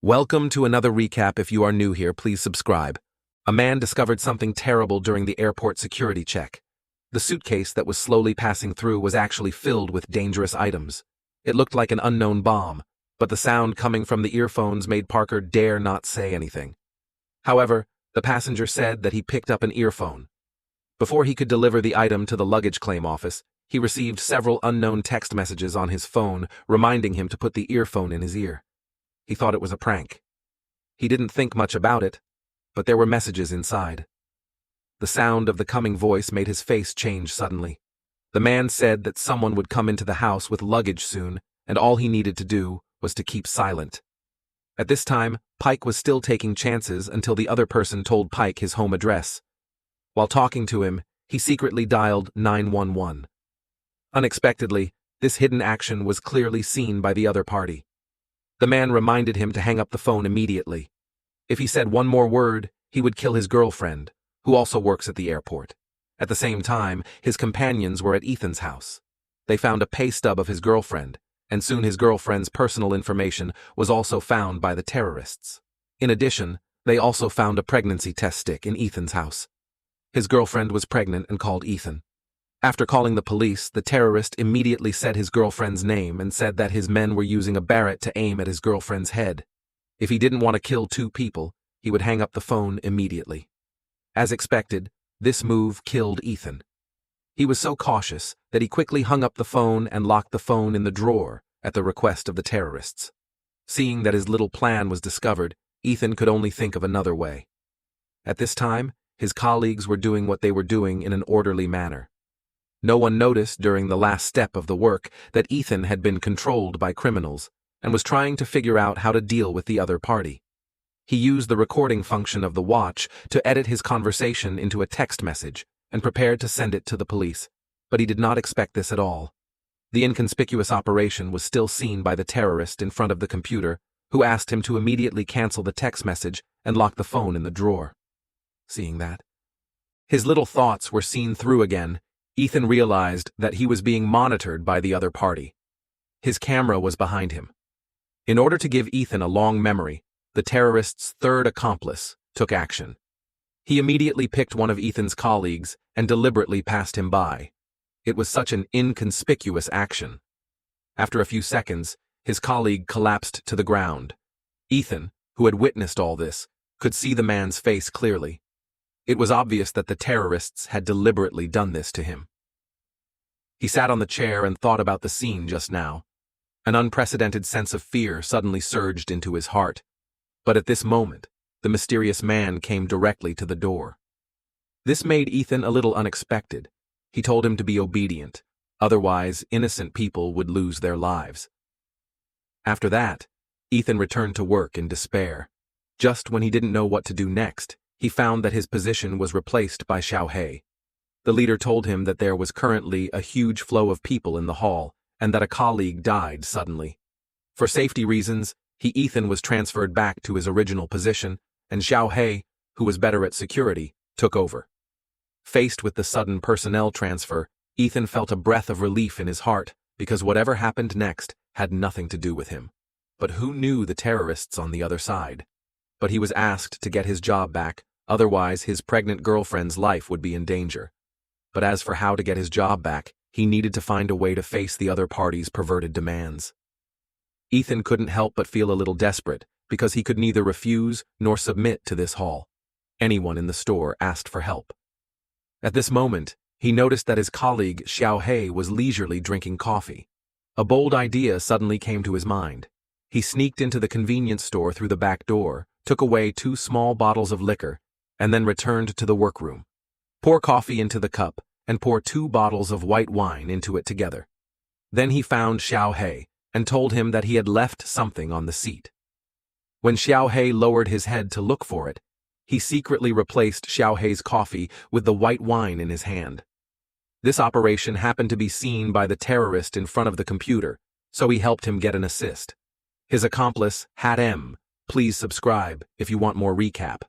Welcome to another recap. If you are new here, please subscribe. A man discovered something terrible during the airport security check. The suitcase that was slowly passing through was actually filled with dangerous items. It looked like an unknown bomb, but the sound coming from the earphones made Parker dare not say anything. However, the passenger said that he picked up an earphone. Before he could deliver the item to the luggage claim office, he received several unknown text messages on his phone reminding him to put the earphone in his ear. He thought it was a prank. He didn't think much about it, but there were messages inside. The sound of the coming voice made his face change suddenly. The man said that someone would come into the house with luggage soon, and all he needed to do was to keep silent. At this time, Pike was still taking chances until the other person told Pike his home address. While talking to him, he secretly dialed 911. Unexpectedly, this hidden action was clearly seen by the other party. The man reminded him to hang up the phone immediately. If he said one more word, he would kill his girlfriend, who also works at the airport. At the same time, his companions were at Ethan's house. They found a pay stub of his girlfriend, and soon his girlfriend's personal information was also found by the terrorists. In addition, they also found a pregnancy test stick in Ethan's house. His girlfriend was pregnant and called Ethan. After calling the police, the terrorist immediately said his girlfriend's name and said that his men were using a Barrett to aim at his girlfriend's head. If he didn't want to kill two people, he would hang up the phone immediately. As expected, this move killed Ethan. He was so cautious that he quickly hung up the phone and locked the phone in the drawer at the request of the terrorists. Seeing that his little plan was discovered, Ethan could only think of another way. At this time, his colleagues were doing what they were doing in an orderly manner. No one noticed during the last step of the work that Ethan had been controlled by criminals and was trying to figure out how to deal with the other party. He used the recording function of the watch to edit his conversation into a text message and prepared to send it to the police, but he did not expect this at all. The inconspicuous operation was still seen by the terrorist in front of the computer, who asked him to immediately cancel the text message and lock the phone in the drawer. Seeing that, his little thoughts were seen through again. Ethan realized that he was being monitored by the other party. His camera was behind him. In order to give Ethan a long memory, the terrorist's third accomplice took action. He immediately picked one of Ethan's colleagues and deliberately passed him by. It was such an inconspicuous action. After a few seconds, his colleague collapsed to the ground. Ethan, who had witnessed all this, could see the man's face clearly. It was obvious that the terrorists had deliberately done this to him. He sat on the chair and thought about the scene just now. An unprecedented sense of fear suddenly surged into his heart. But at this moment, the mysterious man came directly to the door. This made Ethan a little unexpected. He told him to be obedient, otherwise innocent people would lose their lives. After that, Ethan returned to work in despair. Just when he didn't know what to do next, he found that his position was replaced by Xiao. The leader told him that there was currently a huge flow of people in the hall and that a colleague died suddenly. For safety reasons, Ethan was transferred back to his original position, and Xiao, who was better at security, took over. Faced with the sudden personnel transfer, Ethan felt a breath of relief in his heart because whatever happened next had nothing to do with him. But who knew the terrorists on the other side? But he was asked to get his job back. Otherwise, his pregnant girlfriend's life would be in danger. But as for how to get his job back, he needed to find a way to face the other party's perverted demands. Ethan couldn't help but feel a little desperate because he could neither refuse nor submit to this haul. Anyone in the store asked for help. At this moment, he noticed that his colleague Xiao was leisurely drinking coffee. A bold idea suddenly came to his mind. He sneaked into the convenience store through the back door, took away 2 small bottles of liquor, and then returned to the workroom. Pour coffee into the cup and pour 2 bottles of white wine into it together. Then he found Xiao and told him that he had left something on the seat. When Xiao lowered his head to look for it, he secretly replaced Xiao's coffee with the white wine in his hand. This operation happened to be seen by the terrorist in front of the computer, so he helped him get an assist. His accomplice, Hat M. Please subscribe if you want more recap.